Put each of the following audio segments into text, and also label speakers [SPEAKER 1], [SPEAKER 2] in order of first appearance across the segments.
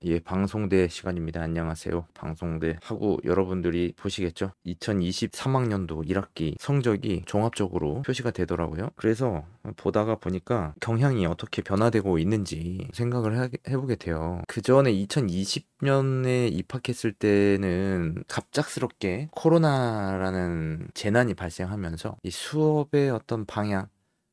[SPEAKER 1] 예, 방송대 시간입니다. 안녕하세요. 방송대 하고 여러분들이 보시겠죠? 2023학년도 1학기 성적이 종합적으로 표시가 되더라고요. 그래서 보다가 보니까 경향이 어떻게 변화되고 있는지 생각을 해보게 돼요. 그 전에 2020년에 입학했을 때는 갑작스럽게 코로나라는 재난이 발생하면서 이 수업의 어떤 방향,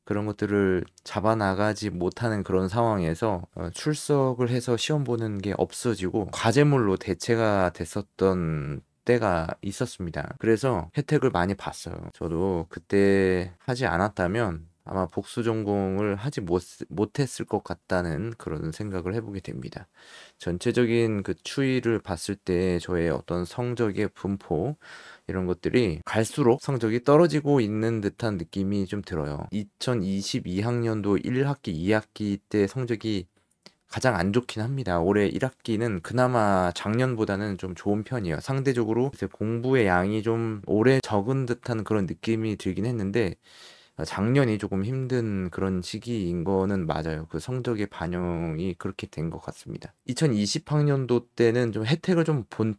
[SPEAKER 1] 그런 것들을 잡아나가지 못하는 그런 상황에서 출석을 해서 시험 보는 게 없어지고 과제물로 대체가 됐었던 때가 있었습니다. 그래서 혜택을 많이 봤어요. 저도 그때 하지 않았다면 아마 복수 전공을 하지 못했을 것 같다는 그런 생각을 해보게 됩니다. 전체적인 그 추이를 봤을 때 저의 어떤 성적의 분포, 이런 것들이 갈수록 성적이 떨어지고 있는 듯한 느낌이 좀 들어요. 2022학년도 1학기, 2학기 때 성적이 가장 안 좋긴 합니다. 올해 1학기는 그나마 작년보다는 좀 좋은 편이에요. 상대적으로 이제 공부의 양이 좀 올해 적은 듯한 그런 느낌이 들긴 했는데 작년이 조금 힘든 그런 시기인 거는 맞아요. 그 성적의 반영이 그렇게 된 것 같습니다. 2020학년도 때는 좀 혜택을 좀 본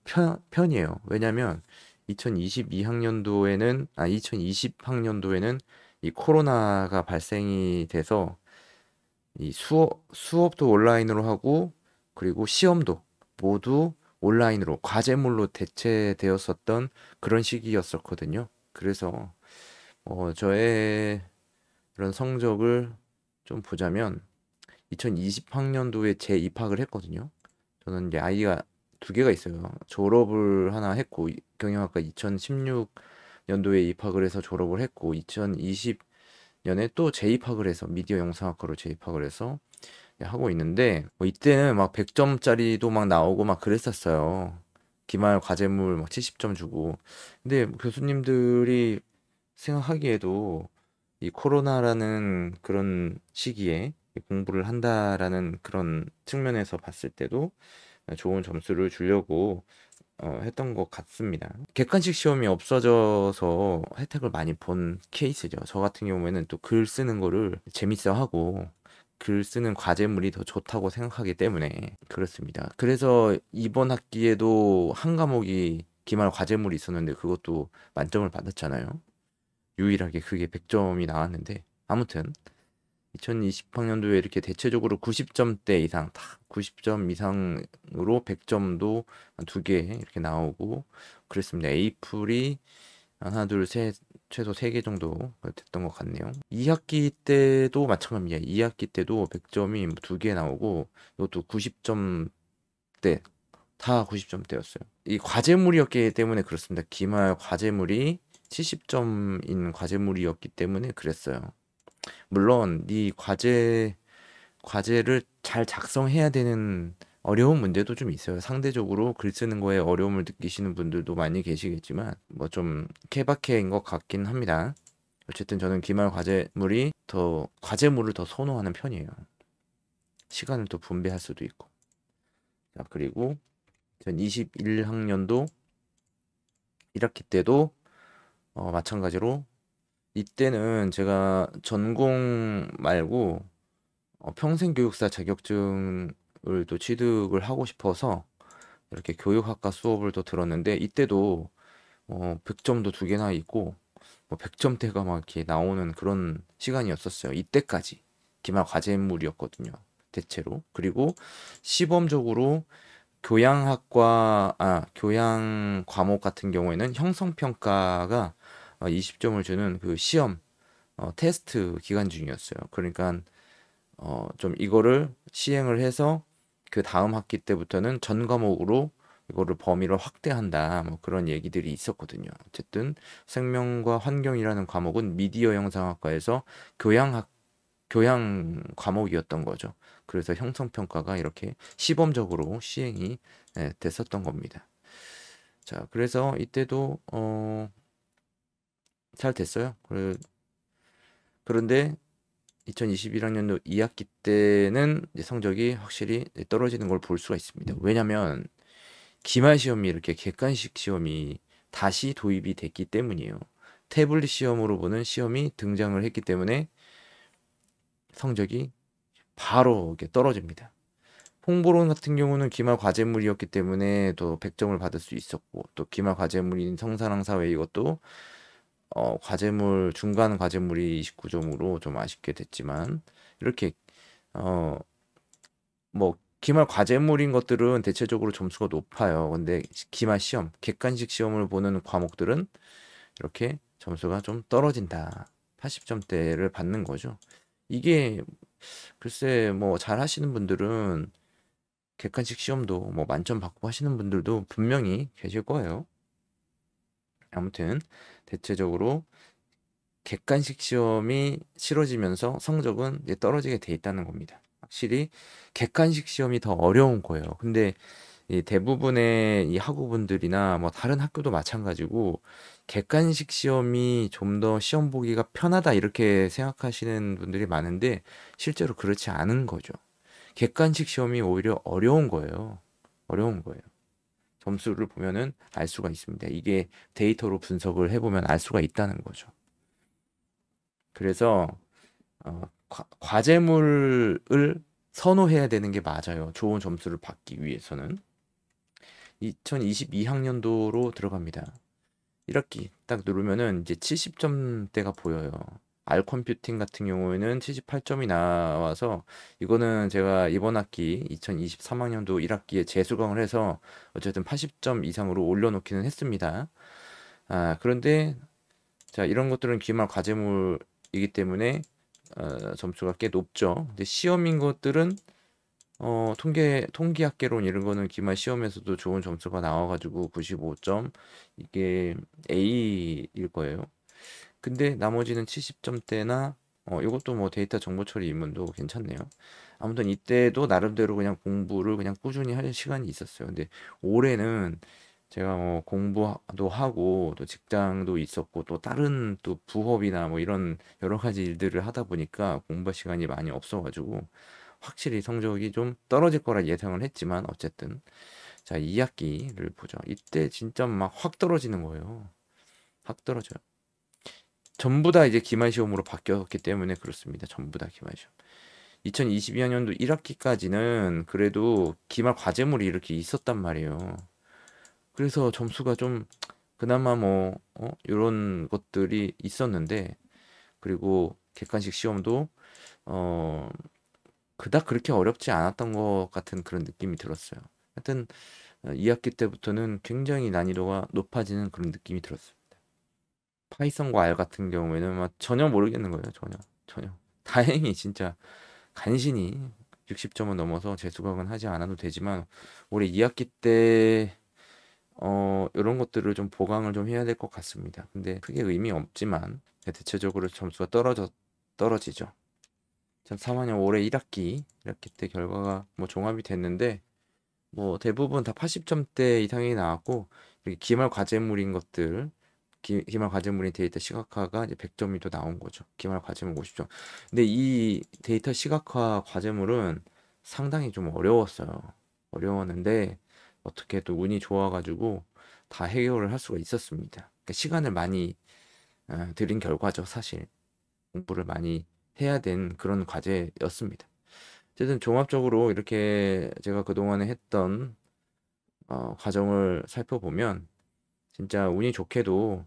[SPEAKER 1] 편이에요. 왜냐면 2020학년도에는 이 코로나가 발생이 돼서 이 수업도 온라인으로 하고 그리고 시험도 모두 온라인으로 과제물로 대체되었었던 그런 시기였었거든요. 그래서 저의 그런 성적을 좀 보자면 2020학년도에 재입학을 했거든요. 저는 이제 아이가 두 개가 있어요. 졸업을 하나 했고 경영학과 2016년도에 입학을 해서 졸업을 했고 2020년에 또 재입학을 해서 미디어 영상학과로 재입학을 해서 하고 있는데 이때는 막 100점짜리도 막 나오고 막 그랬었어요. 기말 과제물 막 70점 주고. 근데 교수님들이 생각하기에도 이 코로나라는 그런 시기에 이 공부를 한다라는 그런 측면에서 봤을 때도 좋은 점수를 주려고 했던 것 같습니다. 객관식 시험이 없어져서 혜택을 많이 본 케이스죠. 저 같은 경우에는 또 글 쓰는 거를 재밌어 하고 글 쓰는 과제물이 더 좋다고 생각하기 때문에 그렇습니다. 그래서 이번 학기에도 한 과목이 기말 과제물이 있었는데 그것도 만점을 받았잖아요. 유일하게 그게 100점이 나왔는데 아무튼 2020학년도에 이렇게 대체적으로 90점대 이상, 다 90점 이상으로 100점도 두 개 이렇게 나오고 그랬습니다. 에이플이 하나, 둘, 셋, 최소 3개 정도 됐던 것 같네요. 2학기 때도 마찬가지입니다. 2학기 때도 100점이 두 개 나오고 이것도 90점대, 다 90점대였어요. 이 과제물이었기 때문에 그렇습니다. 기말 과제물이 70점인 과제물이었기 때문에 그랬어요. 물론 네 과제를 잘 작성해야 되는 어려운 문제도 좀 있어요. 상대적으로 글 쓰는 거에 어려움을 느끼시는 분들도 많이 계시겠지만 뭐 좀 케바케인 것 같긴 합니다. 어쨌든 저는 기말 과제물을 더 선호하는 편이에요. 시간을 더 분배할 수도 있고. 자, 그리고 전 21학년도 1학기 때도 마찬가지로 이때는 제가 전공 말고 평생교육사 자격증을 또 취득을 하고 싶어서 이렇게 교육학과 수업을 또 들었는데 이때도 100점도 두 개나 있고 뭐 100점대가 막 이렇게 나오는 그런 시간이었었어요. 이때까지 기말 과제물이었거든요. 대체로. 그리고 시범적으로 교양 과목 같은 경우에는 형성평가가 20점을 주는 그 시험 테스트 기간 중이었어요. 그러니까 좀 이거를 시행을 해서 그 다음 학기 때부터는 전 과목으로 이거를 범위를 확대한다. 뭐 그런 얘기들이 있었거든요. 어쨌든 생명과 환경이라는 과목은 미디어 영상학과에서 교양 과목이었던 거죠. 그래서 형성평가가 이렇게 시범적으로 시행이 됐었던 겁니다. 자, 그래서 이때도 잘 됐어요. 그런데 2021학년도 2학기 때는 이제 성적이 확실히 떨어지는 걸 볼 수가 있습니다. 왜냐면 기말 시험이 이렇게 객관식 시험이 다시 도입이 됐기 때문이에요. 태블릿 시험으로 보는 시험이 등장을 했기 때문에 성적이 바로 이렇게 떨어집니다. 홍보론 같은 경우는 기말 과제물이었기 때문에 또 100점을 받을 수 있었고, 또 기말 과제물인 성사랑 사회 이것도 과제물 중간 과제물이 29점으로 좀 아쉽게 됐지만, 이렇게 어 뭐 기말 과제물인 것들은 대체적으로 점수가 높아요. 근데 기말 시험, 객관식 시험을 보는 과목들은 이렇게 점수가 좀 떨어진다. 80점대를 받는 거죠. 이게 글쎄 뭐 잘하시는 분들은 객관식 시험도 뭐 만점 받고 하시는 분들도 분명히 계실 거예요. 아무튼 대체적으로 객관식 시험이 치러지면서 성적은 이제 떨어지게 돼 있다는 겁니다. 확실히 객관식 시험이 더 어려운 거예요. 근데 이 대부분의 이 학우분들이나 뭐 다른 학교도 마찬가지고 객관식 시험이 좀 더 시험 보기가 편하다 이렇게 생각하시는 분들이 많은데 실제로 그렇지 않은 거죠. 객관식 시험이 오히려 어려운 거예요. 어려운 거예요. 점수를 보면은 알 수가 있습니다. 이게 데이터로 분석을 해보면 알 수가 있다는 거죠. 그래서 과제물을 선호해야 되는 게 맞아요. 좋은 점수를 받기 위해서는. 2022학년도로 들어갑니다. 1학기 딱 누르면은 이제 70점대가 보여요. R 컴퓨팅 같은 경우에는 78점이 나와서 이거는 제가 이번 학기 2023학년도 1학기에 재수강을 해서 어쨌든 80점 이상으로 올려놓기는 했습니다. 그런데 자 이런 것들은 기말 과제물이기 때문에 점수가 꽤 높죠. 근데 시험인 것들은 통계학개론 이런 거는 기말 시험에서도 좋은 점수가 나와가지고 95점 이게 A일 거예요. 근데 나머지는 70점대나 이것도 뭐 데이터 정보 처리 입문도 괜찮네요. 아무튼 이때도 나름대로 그냥 공부를 그냥 꾸준히 할 시간이 있었어요. 근데 올해는 제가 뭐 공부도 하고 또 직장도 있었고 또 다른 또 부업이나 뭐 이런 여러 가지 일들을 하다 보니까 공부할 시간이 많이 없어가지고 확실히 성적이 좀 떨어질 거라 예상을 했지만 어쨌든 자 2학기를 보죠. 이때 진짜 막 확 떨어지는 거예요. 확 떨어져요. 전부 다 이제 기말 시험으로 바뀌었기 때문에 그렇습니다. 전부 다 기말 시험. 2022학년도 1학기까지는 그래도 기말 과제물이 이렇게 있었단 말이에요. 그래서 점수가 좀 그나마 뭐 이런 것들이 있었는데 그리고 객관식 시험도 어 그닥 그렇게 어렵지 않았던 것 같은 그런 느낌이 들었어요. 하여튼 2학기 때부터는 굉장히 난이도가 높아지는 그런 느낌이 들었습니다. 파이썬과 R 같은 경우에는 막 전혀 모르겠는 거예요. 전혀. 다행히 진짜 간신히 60점은 넘어서 재수강은 하지 않아도 되지만 올해 2학기 때 이런 것들을 좀 보강을 좀 해야 될 것 같습니다. 근데 크게 의미 없지만 대체적으로 점수가 떨어지죠. 전 3학년 올해 1학기 때 결과가 뭐 종합이 됐는데 뭐 대부분 다 80점대 이상이 나왔고 기말 과제물인 것들 기말 과제물인 데이터 시각화가 이제 100점이 또 나온 거죠. 기말 과제물 50점. 근데 이 데이터 시각화 과제물은 상당히 좀 어려웠어요. 어려웠는데 어떻게 또 운이 좋아가지고 다 해결을 할 수가 있었습니다. 그러니까 시간을 많이 들인 결과죠, 사실. 공부를 많이 해야 된 그런 과제였습니다. 어쨌든 종합적으로 이렇게 제가 그동안에 했던 과정을 살펴보면 진짜 운이 좋게도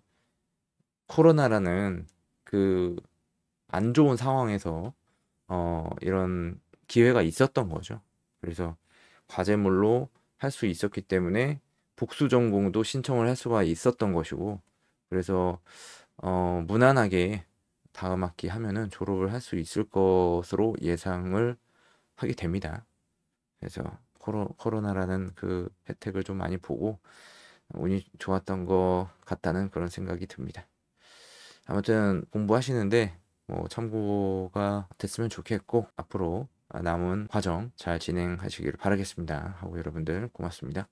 [SPEAKER 1] 코로나라는 그 안 좋은 상황에서 이런 기회가 있었던 거죠. 그래서 과제물로 할 수 있었기 때문에 복수 전공도 신청을 할 수가 있었던 것이고 그래서 무난하게 다음 학기 하면은 졸업을 할 수 있을 것으로 예상을 하게 됩니다. 그래서 코로나라는 그 혜택을 좀 많이 보고 운이 좋았던 것 같다는 그런 생각이 듭니다. 아무튼 공부하시는데 뭐 참고가 됐으면 좋겠고 앞으로 남은 과정 잘 진행하시길 바라겠습니다. 하고 여러분들 고맙습니다.